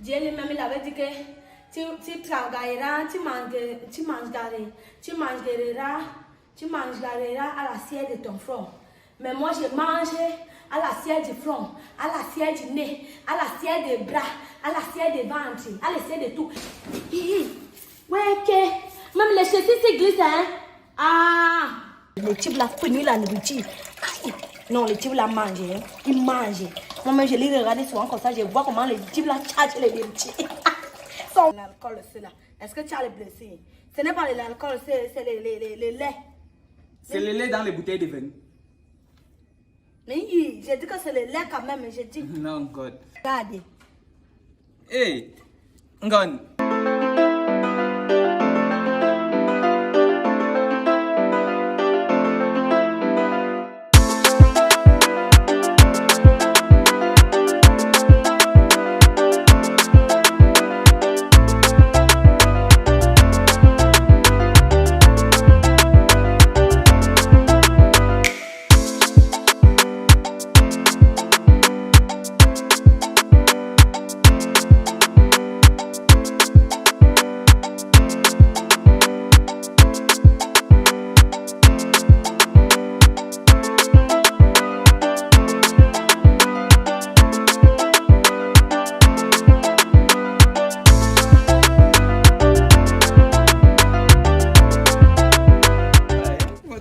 Dieu lui-même, il avait dit que tu travailleras, tu mangeras à l'assiette de ton front. Mais moi, je mange à l'assiette du front, à l'assiette du nez, à l'assiette des bras, à l'assiette des ventres, à l'assiette de tout. Ouais, ok. Même les chaussures se glissent, hein? Ah! Le type l'a pris la nourriture. Non, le type l'a mangé. Hein? Il mange. Moi-même, je l'ai regardé souvent comme ça. Je vois comment le type l'a chargé les nourritures. L'alcool, c'est là. Est-ce que tu as les blessés? Ce n'est pas l'alcool, c'est le lait. C'est le lait dans les bouteilles de vin. Mais oui, j'ai dit que c'est le lait quand même. J'ai dit. Non, God. Regardez. Hey, Ngon.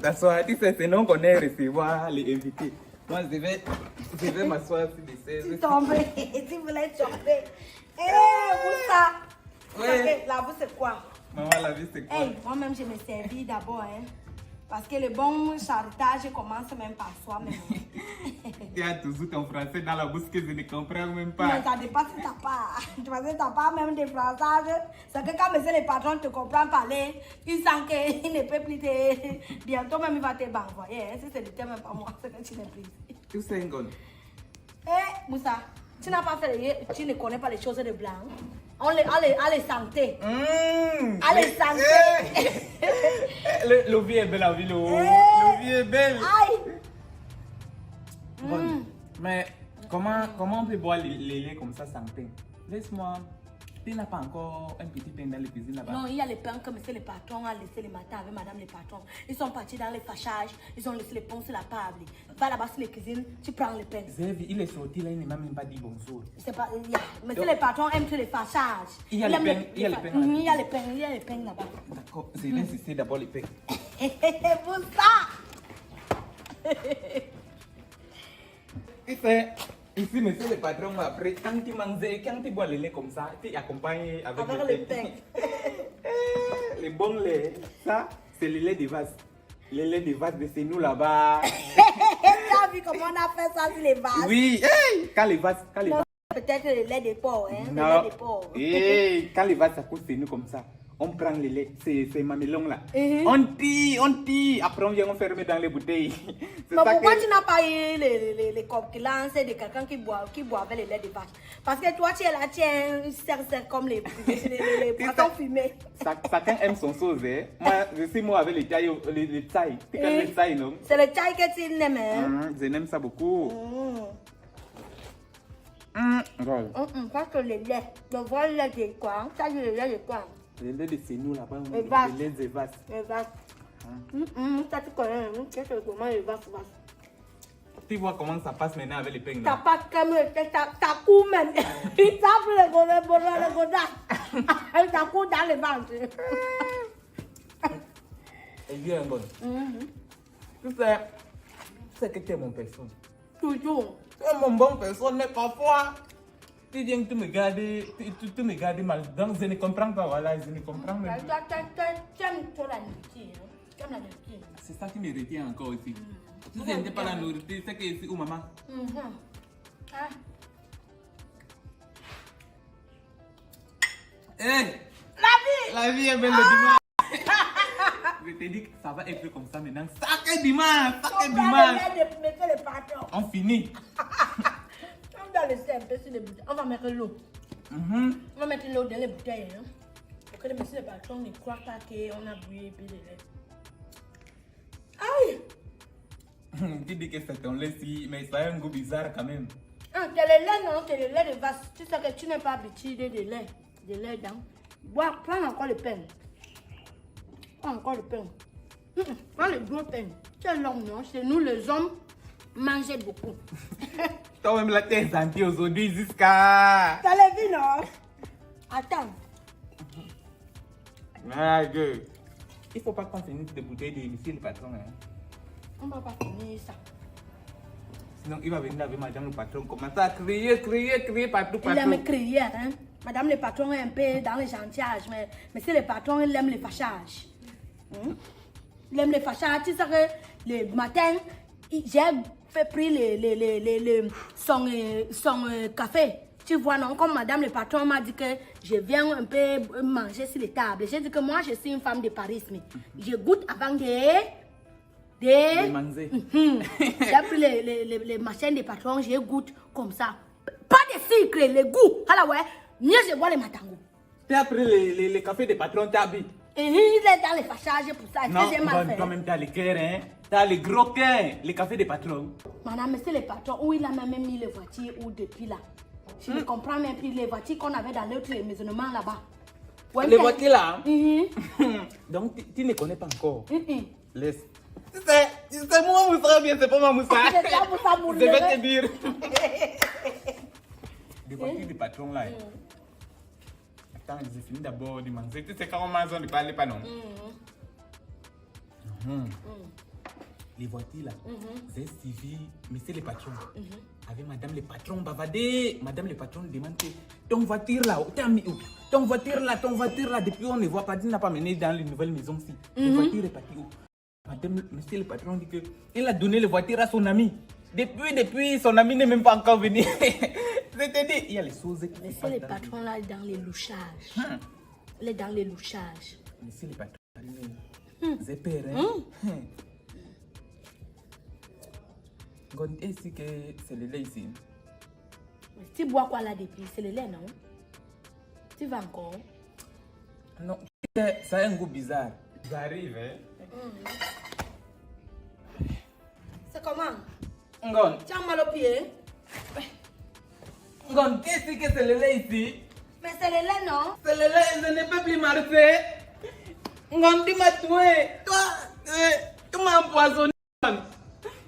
T'asseoir, tu sais, c'est non qu'on est recevoir les invités. Moi, je vais m'asseoir sur les chaises. Tu tombes, tu voulais tomber. Eh, Moussa. Ouais. La boue, c'est quoi? Maman, la vie, c'est quoi? Hey, moi-même, je me servis d'abord, hein. Parce que le bon charritage commence même par soi-même. Tu as toujours ton français dans la bouche que je ne comprends même pas. Mais ça dépasse ta part. Tu vois, tu n'as pas même des phrasages. C'est que quand monsieur le patron te comprend parler, il sent qu'il ne peut plus te... Bientôt même, il va te banvoyer. Si c'est le thème, même pas moi, c'est que tu n'es plus. Tu sais, Ngon. Eh, Moussa, tu n'as pas fait tu ne connais pas les choses de blanc. Allez, santé. Allez, santé. Le vie est belle, la vie, le vie est belle. Aïe. Bon, mais comment on peut boire les laits comme ça sans pain? Laisse-moi. Tu n'as pas encore un petit pain dans la cuisine là-bas? Non, il y a les pains que monsieur le patron a laissé le matin avec madame le patron. Ils sont partis dans les fâchages, ils ont laissé les pains sur la table. Va là-bas sur les cuisines, tu prends les pains. Zévi, il est sorti là, il ne m'a même pas dit bonjour. C'est pas, monsieur le patron aime tous les fâchages. Il y a les pains, il y a les pains. Il y a les pains, il y a les pains là-bas. D'accord, je vais insister d'abord les pains. Pour ça. Tu sais, ici, monsieur le patron m'a appris, quand tu manges, quand tu bois le lait comme ça, tu accompagnes avec les pains. Les bons laits, ça, c'est le lait de vase. Le lait de vase de chez nous là-bas. Tu as vu comment on a fait ça sur les vases? Oui, hey, quand les vases. Peut-être le lait de porc, hein? Non. Le lait de porc. Hey, quand les vases ça coûte chez nous comme ça, on prend le lait, c'est mamelon là. On tire, après on vient enfermer dans les bouteilles. Mais pourquoi tu n'as pas eu les corpulences de quelqu'un qui boit avec le lait de vache? Parce que toi, tu es là, tu es un cerf comme les poissons fumés. Chacun aime son sauce, hein. Moi, je suis moi avec les tailles. Tu connais les tailles, non? C'est le taille que tu aimes, hein? Je n'aime ça beaucoup. Parce que le lait, le vrai lait de quoi? Ça, c'est le lait de quoi? Le lait de chez nous là-bas, le lait de vache. Le vache. Ça, tu connais, qu'est-ce que comment le vache? Tu vois comment ça passe maintenant avec les pains. T'as pas comme ta cou même. Il tape le goda. Il t'a cou dans les ventres. Et bien, bon. Tu sais, c'est que tu es mon personne. Toujours. Tu es mon bon personne, mais parfois, tu viens te me garder, tu me gardes mal. Donc, je ne comprends pas, voilà, je ne comprends même pas. Tu aimes trop la nourriture. Tu aimes la nourriture. C'est ça qui me retient encore ici. Si ce n'était pas la nourriture, c'est que ici où maman. Hey! La vie est belle le dimanche. Je t'ai dit que ça va être comme ça maintenant. Chaque dimanche, chaque dimanche. On finit. On va laisser un peu sur les bouteilles. On va mettre l'eau. On va mettre l'eau dans les bouteilles. Pour que le monsieur le patron ne croit pas qu'on a bu et bu le lait. Aïe! Tu dis que c'est ton lait, mais ça a un goût bizarre quand même. C'est le lait, non, c'est le lait de vache. Tu sais que tu n'es pas habitué de lait. De lait dedans. Bois, prends encore le pain. Prends encore le pain. Prends le gros pain. C'est l'homme, non? Chez nous, les hommes mangent beaucoup. Toi-même, la tête santé aujourd'hui, jusqu'à. T'as les vu, non? Attends. Ah, gueule. Il faut pas qu'on finisse de bouteilles de monsieur le patron. Hein. On va pas finir ça. Sinon, il va venir avec madame le patron, commencer à crier partout. Il aime crier, hein? Madame le patron est un peu dans les gentillages, mais c'est le patron, il aime les fâchages. Il aime les fâchages. Tu sais que le matin, j'ai pris son café. Tu vois, non, comme madame le patron m'a dit que je viens un peu manger sur les tables. J'ai dit que moi, je suis une femme de Paris, mais je goûte avant de manger. J'ai pris les machines des patrons, je goûte comme ça. Pas de sucre, le goût. Alors ouais, mieux je bois les matangos. Tu as pris les cafés des patrons, tu as bu. Et il est dans les fâchages pour ça. Non, j'ai mal fait. toi-même, tu as les cœurs, hein. Tu as les gros cœurs, les cafés des patrons. Madame, c'est les patrons où il a même mis les voitures ou depuis là. Je ne comprends même plus les voitures qu'on avait dans l'autre maisonnement là-bas. Ouais, les voitures là. Donc, tu ne connais pas encore. Laisse. Tu sais, moi, Moussa, bien, c'est pas ma Moussa. Je vais te dire. Des voitures des patrons là. Attends, j'ai fini d'abord de manger. Tu sais quand on mange, on ne parle pas non. Les voitures là, j'ai suivi monsieur le patron. Avec madame le patron bavardé. Madame le patron demande que ton voiture là, t'as mis où? Ton voiture là, depuis on ne voit pas, tu n'as pas mené dans les nouvelles maisons ici. La voiture est partie où? Madame, monsieur le patron dit qu'il a donné la voiture à son ami. Depuis, son ami n'est même pas encore venu. Je te dis, il y a les choses qui monsieur le patron là dans les louchages. Il est dans les louchages. Monsieur le patron, j'ai peur, hein? Est-ce que c'est le lait ici? Tu bois quoi là depuis? C'est le lait, non? Tu vas encore? Non, ça a un goût bizarre. Ça arrive, hein? C'est comment? Ngon. Tu as mal au pied? Ngon, qu'est-ce que c'est le lait ici? Mais c'est le lait, non? C'est le lait, je ne peux plus marcher. Ngon, tu m'as tué. Toi, tu m'as empoisonné.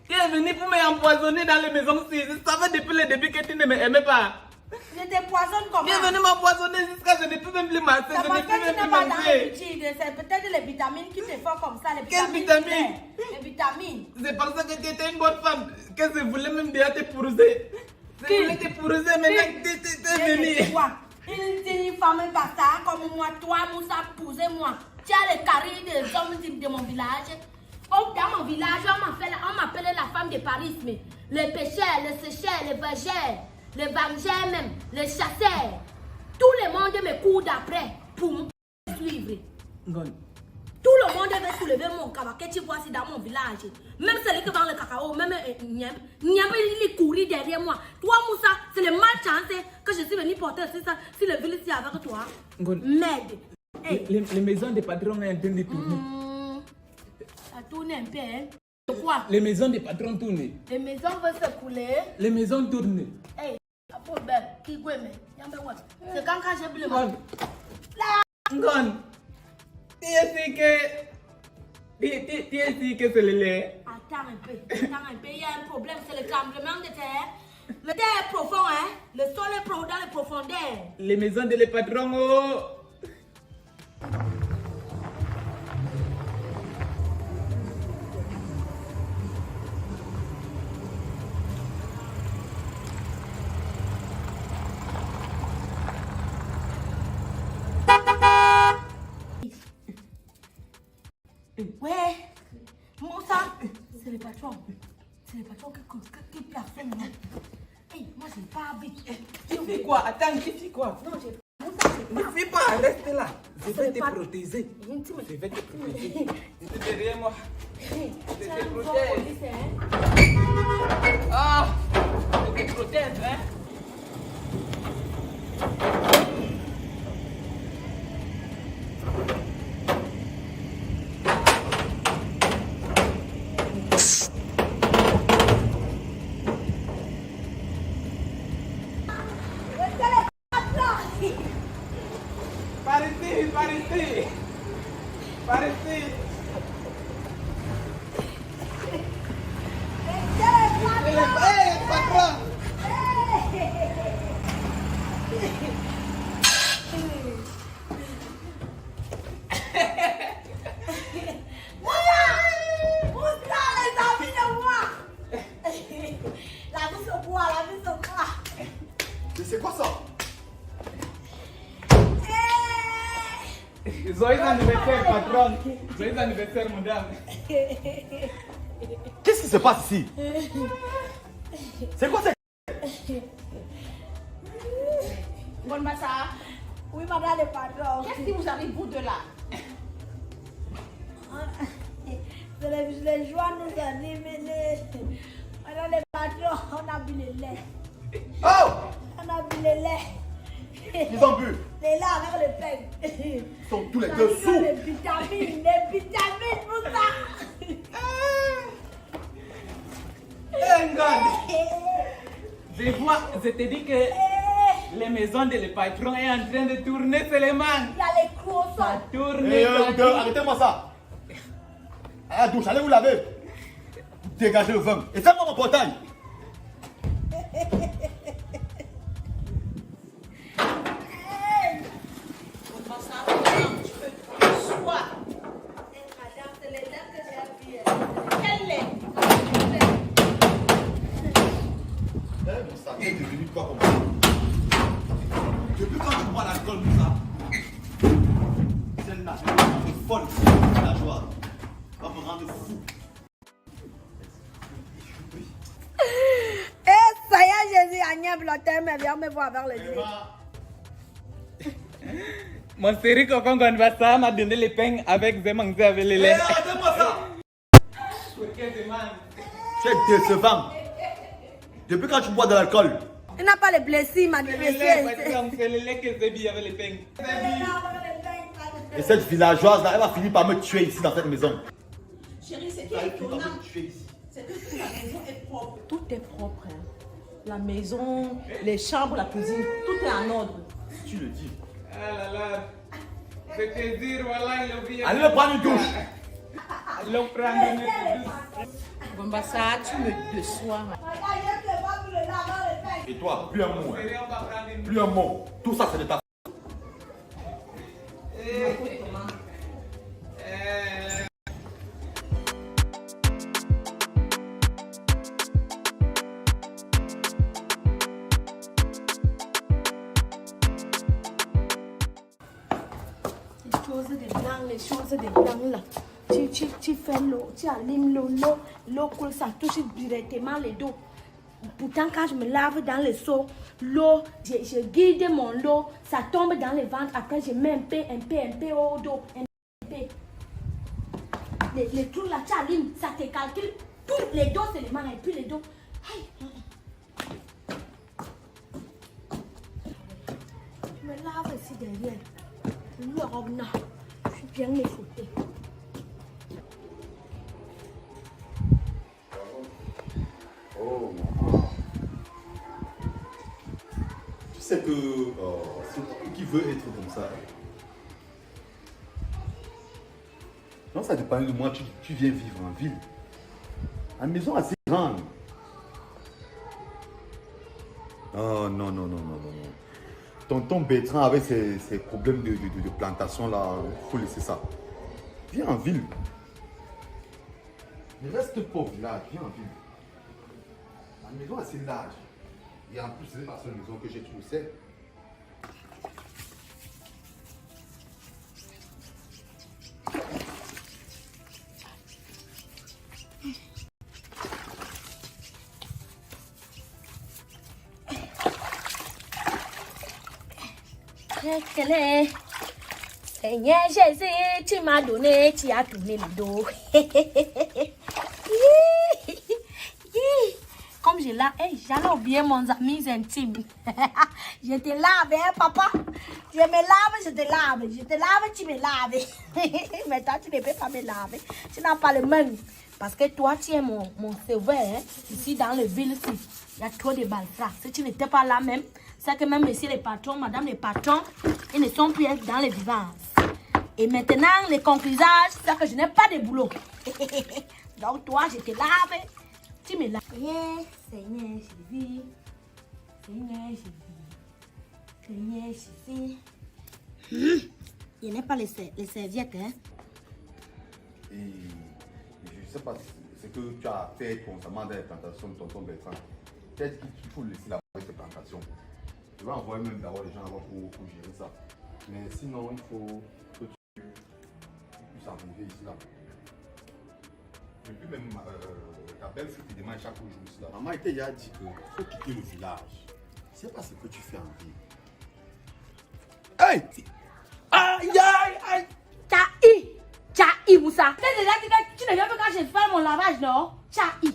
Tu es venu pour m'empoisonner dans les maisons ici. Je savais depuis le début que tu ne m'aimais pas. Je t'empoisonne comment? Tu es venu m'empoisonner jusqu'à ce que je ne peux même plus marcher. Je ne peux même plus manger. C'est peut-être les vitamines qui te font comme ça. Quelles vitamines? Les vitamines. C'est parce que tu étais une bonne femme que je voulais même déjà te pourrir. Je voulais te pourrir, maintenant tu es venu. Une femme bâtard comme moi, toi, Moussa, posez-moi. Tu as les caries des hommes de mon village. Oh, dans mon village, on m'appelait la femme de Paris, mais les pêcheurs, les sécheurs, les bergers, les vengeurs même, les chasseurs. Tout le monde me court d'après pour me suivre. Tout le monde veut soulever mon cava que tu vois ici dans mon village. Même celui qui vend le cacao, même Niam, il courir derrière moi. Toi, Moussa, c'est le malchance que je suis venu porter si le village est avec toi. Merde. Les maisons des patrons sont en train de tourner. Ça tourne un peu, hein? Quoi? Les maisons des patrons tournent. Les maisons vont se couler. Les maisons tournent. Hey, c'est quand j'ai vu le monde. Ngon, tu es sûr que c'est le lait? Attends un peu, il y a un problème, c'est le tremblement de terre. Le terre est profond, hein? Le sol est profond dans les profondeurs. Les maisons de les patrons, oh! Ouais, Moussa, c'est le patron. C'est le patron qui personne. Hey, moi j'ai pas habitué. Tu fais quoi? Attends, tu fais quoi? Non, j'ai ne fais pas, reste là. Je vais te protéger. Je vais te protéger. Tu es derrière moi. Je te protège. Ah, je te protège, hein? Par ici, par ici. Par ici. Hey, patron. C'est quoi ça? Joyeux anniversaire, patron. Joyeux anniversaire, madame. Qu'est-ce qui se passe ici? C'est quoi ça? Bonne Massa, Oui, madame le patron. qu'est-ce qui vous arrive, vous deux là? Les joies nous animent. Madame le patron, on a bu le lait. Oh! On a bu le lait. Ils ont bu. Les là avec le pain. Ils sont tous les deux sous. Les vitamines pour ça. Hey, God. Je te dis que les maisons de le patron est en train de tourner seulement. Il y a les Ça croissants. tourne. Arrêtez-moi ça. À la douche, allez vous laver. Dégagez le vin. Et faites-moi mon portail. Bonne Massa, tu peux soir. Madame, c'est les lèvres que j'ai vues. Quel lait? Mais ça est devenu quoi comme ça? Depuis quand tu bois l'alcool comme ça? Celle-là, c'est folle, la joie. Va me rendre fou. Ça y est, Jésus, Agnès Blotin, mais viens me voir vers le Dieu. Mon chéri Cocon Gonbassa m'a donné les pains avec des mangés avec les laits. Arrêtez-moi ça. Pour quelle demande? Tu es décevant. Depuis quand tu bois de l'alcool? Il n'a pas les blessés, ma C'est le lait, patron, c'est le lait que c'est bien avec les pains. Et cette villageoise là, elle va finir par me tuer ici dans cette maison. Chérie, ce qui Elle est va finir par étonnant, me tuer ici. c'est que toute la maison est propre. Tout est propre. Hein. La maison, les chambres, la cuisine, tout est en ordre. Tu le dis. Ah là là. Je te dis, voilà, il a oublié. Allez le prendre une douche. Allez le prendre une douche. Bon, bah ça, tu me déçois. Et toi, plus un mot. Hein. Chéri, on va prendre une douche. Plus un mot. Tout ça, c'est de ta. Les choses de blanc là. Tu fais l'eau, tu allumes l'eau coule, ça touche directement les dos. Pourtant, quand je me lave dans le seau, l'eau, je guide mon eau, ça tombe dans le ventre. Après, je mets un peu au dos. Un peu. Les trous là, tu allumes, ça te calcule. Tous les dos, c'est les mains et puis les dos. Hey. Je me lave ici derrière. Le robe là. Je suis bien les foutés. Oh, tu sais que c'est toi qui veux être comme ça. Non, ça dépend de moi. Tu viens vivre en ville. À une maison assez grande. Oh, non, non, non, non, non, non. Tonton Bertrand avec ses problèmes de plantation là, il faut laisser ça. Viens en ville. Ne reste pas au village, viens en ville. La maison est assez large. Et en plus, c'est la seule maison que j'ai, tu le sais. Seigneur Jésus, tu m'as donné, tu as tourné le dos. Comme je lave, j'allais oublier mon ami intime. Je te lave, hein, papa. Je me lave, je te lave. Je te lave, tu me laves. Mais toi, tu ne peux pas me laver. Tu n'as pas le même. Parce que toi, tu es mon sauveur. Hein. Ici, dans le ville, il y a trop de baltras. Si tu n'étais pas là même, C'est que même messieurs les patrons, madame les patrons, ils ne sont plus dans les vivances. Et maintenant, les conclusions, c'est que je n'ai pas de boulot. Donc toi, je te lave. Tu me laves. Seigneur Jésus. Seigneur Jésus. Seigneur Jésus. Il n'y a pas les serviettes, hein. Et je ne sais pas ce que tu as fait concernant les plantations de tonton Bertrand. Peut-être qu'il faut laisser là avec ces plantations. Je vais envoyer même d'abord les gens là-bas pour gérer ça. Mais sinon, il faut que tu puisses arriver ici là. Et puis même ta belle-fille te demande chaque jour cela. Maman était déjà dit qu'il faut quitter le village. Je ne sais pas ce que tu fais en vie. Hey! Aïe, aïe, aïe! Tchaï, Moussa. Tu ne viens pas quand je fais mon lavage, non? Tchaï.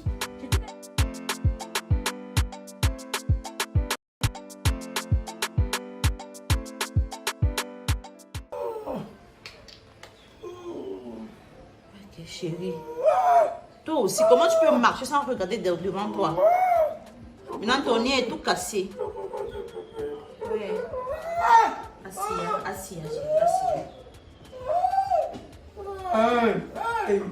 Ok, chérie. Toi aussi, comment tu peux marcher sans regarder devant toi? Maintenant, ton nez est tout cassé. Oui. Assis, chérie, assis. Aïe, aïe!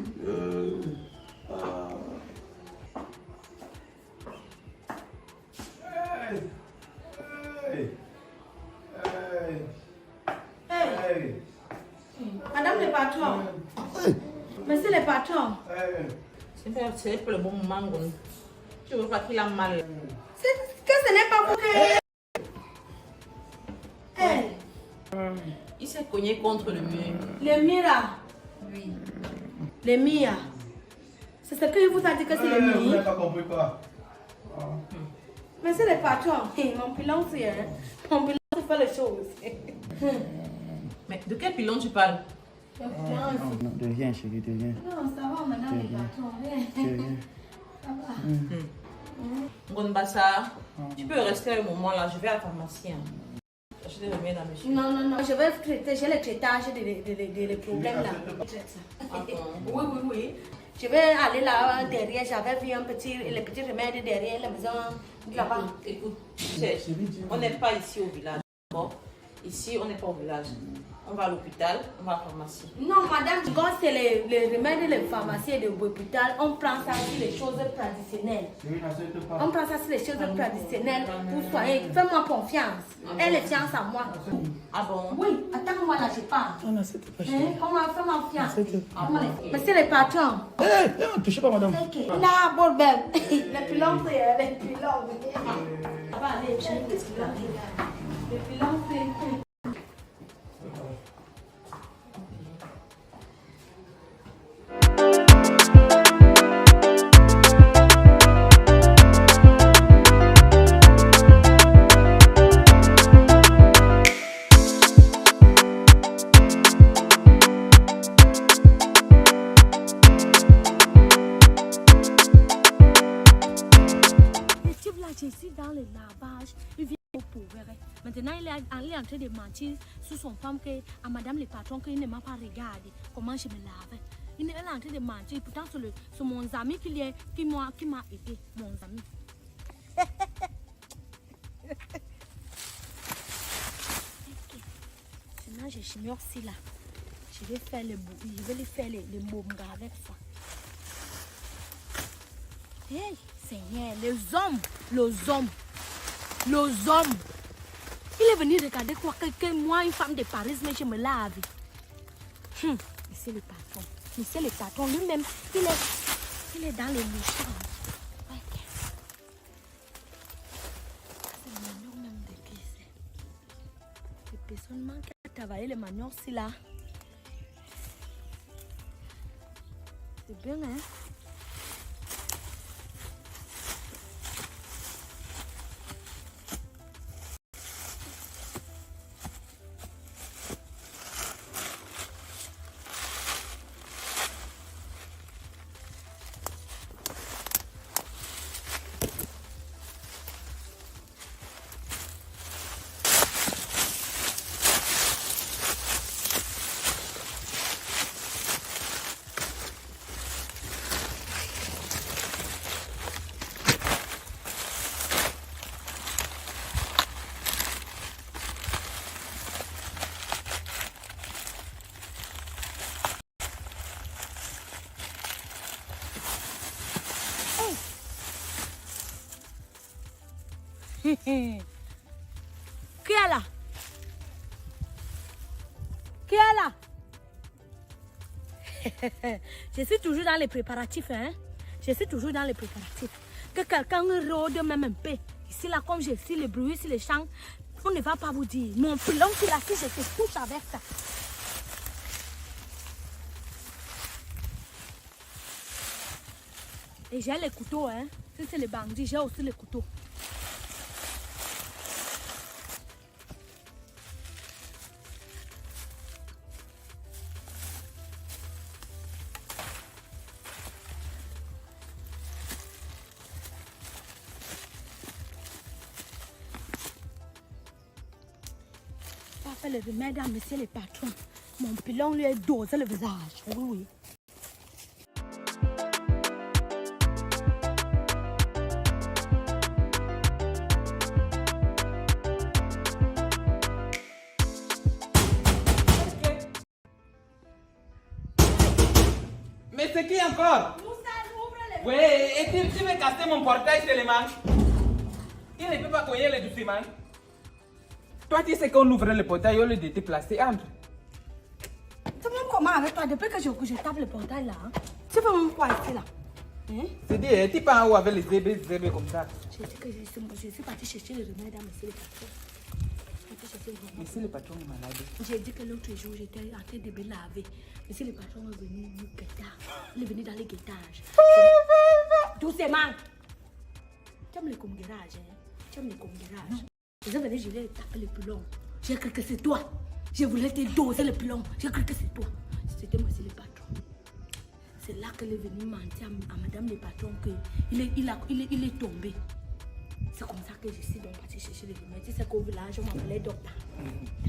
Madame le patron. Monsieur le patron. C'est pour le bon moment. Tu veux pas qu'il a mal. Que ce n'est pas pour que... Il s'est cogné contre le mur. Le mira. Oui. Le mia. C'est ce que vous a dit que c'est le Vous mia. n'avez pas compris quoi? Monsieur le patron. Mon pilon, c'est... Mon pilon, c'est pas les choses. Mais de quel pilon tu parles? Non, de rien, chérie, de rien. Non, ça va, madame le patron. De rien. Ça va. Ngonbassa, tu peux rester un moment là, je vais à la pharmacie. Je te remets dans mes choses. Non, je vais traiter, j'ai le traitage des problèmes là. Ah bon? Oui. Je vais aller là derrière, j'avais vu les petits remèdes derrière la maison là-bas. Écoute, on n'est pas ici au village. Bon, ici, on n'est pas au village. On va à l'hôpital, on va à la pharmacie. Non, madame, quand c'est les remèdes, les pharmacies et l'hôpital, on prend ça sur les choses traditionnelles. On prend ça sur les choses traditionnelles pour soigner. Fais-moi confiance. Elle est fiance à moi. Ah bon? Oui, attends-moi là, je parle. On n'accepte pas, Hein? Comment fais-moi confiance? Ah bon? Monsieur le patron. Ne touchez pas, madame. Là, bon, ben, le pilon, c'est le pilon. Ça va aller, j'ai le pilon. Le pilon, c'est... Je suis dans le lavage, il vient au pauvre. Maintenant, il est en train de mentir sur son femme à madame le patron qu'il ne m'a pas regardé comment je me lave. Il est en train de mentir, pourtant c'est mon ami qui m'a aidé, mon ami. Maintenant, je suis aussi là. Je vais faire les mots avec ça. Hey, Seigneur, les hommes. Il est venu regarder quoi que moi, une femme de Paris, mais je me lave. Monsieur le patron lui-même, il est dans les méchants. Okay. C'est le manioc même de qui c'est. Les personnes manquent à travailler le manioc, c'est là. C'est bien, hein? Qui est là? Qui est là? Je suis toujours dans les préparatifs, hein. Je suis toujours dans les préparatifs. Que quelqu'un rôde même un peu. Ici, là, comme j'ai fait le bruit, ici, les champs, on ne va pas vous dire. Mon pilon, c'est là, si je te touche avec ça. Et j'ai les couteaux, hein. Si c'est les bandits, j'ai aussi les couteaux. On va faire le remède à monsieur le patron. Mon pilon lui a dosé le visage. Oui, oui. Mais c'est qui encore? Oui, et tu veux casser mon portail seulement? Il ne peut pas cogner le doucement. Toi, tu sais qu'on ouvre le portail au lieu de te placer entre. Tu fais comment avec toi depuis que je tape le portail là? Hein? Tu fais même quoi ici là? Hein? C'est dit, tu pas en haut avec les zébés comme ça. J'ai dit que je suis partie chercher le remède à monsieur le patron. Monsieur le patron est malade. J'ai dit que l'autre jour, j'étais en train de me laver. Monsieur le patron est venu nous guetter. Il est venu dans les guettages. Doucement. Tu aimes les commérages, hein? Tu aimes les commérages. Je venais, je voulais taper le pilon. J'ai cru que c'est toi. Je voulais te doser le pilon. J'ai cru que c'est toi. C'était monsieur le patron. C'est là qu'elle est venue mentir à madame le patron qu'il est tombé. C'est comme ça que je suis donc partie chercher les remèdes. Tu sais qu'au village, on m'appelait docteur.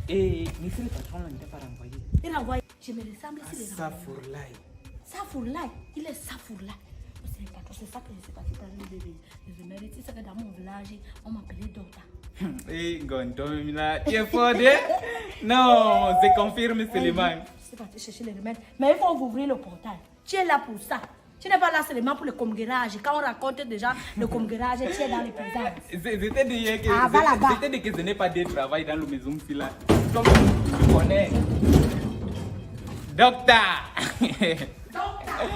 Et monsieur le patron ne t'a pas renvoyé? Il a envoyé. Je me ressemble ici les Ça fourlaille. Safourlaï. Il est Safourlaï. C'est le patron. C'est ça que je suis partie prendre les remèdes. Tu sais que dans mon village, on m'appelait docteur. Et Gontom, là, tu es fort, hein? Non, c'est confirmé, Suleiman. Je suis partie chercher les remèdes. Mais il faut ouvrir le portail. Tu es là pour ça. Tu n'es pas là seulement pour le comguérage. Quand on raconte déjà le comguérage, tu es dans les présents. C'était dit que, ah, va là-bas. c'était dit que ce n'est pas de travail dans la maison là. Comme tu connais. Docteur. Docteur.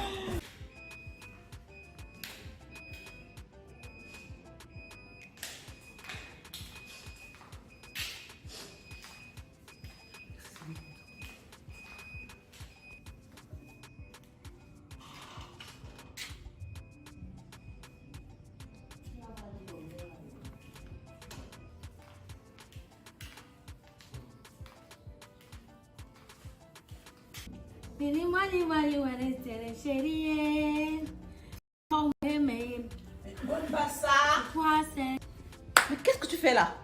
Mais qu'est-ce que tu fais là?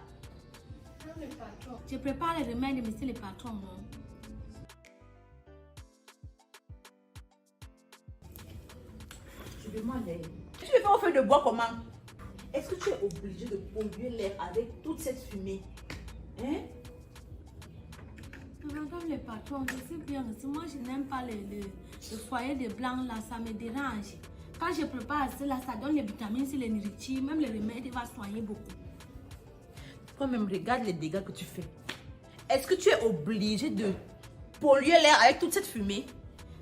Je prépare les remèdes de monsieur le patron. Je demande, tu fais au feu de bois comment? Est-ce que tu es obligé de polluer l'air avec toute cette fumée? Hein? Madame le patron, je sais bien que moi je n'aime pas le foyer de blanc là, ça me dérange. Quand je prépare cela, ça donne les vitamines, c'est les nourritures, même le remède va soigner beaucoup. Toi-même, regarde les dégâts que tu fais. Est-ce que tu es obligé de polluer l'air avec toute cette fumée?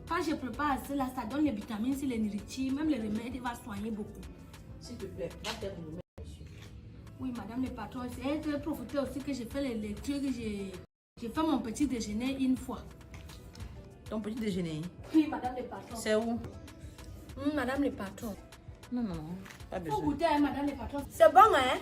Quand je prépare cela, ça donne les vitamines, c'est les nourritures, même le remède va soigner beaucoup. S'il te plaît, va faire le remède. Oui, madame le patron, c'est profiter aussi que j'ai fait les trucs, j'ai fait mon petit déjeuner une fois. Ton petit déjeuner? Oui, madame le patron. C'est où? Madame le patron. Non, pas besoin. Faut goûter, hein, madame le patron. C'est bon, hein?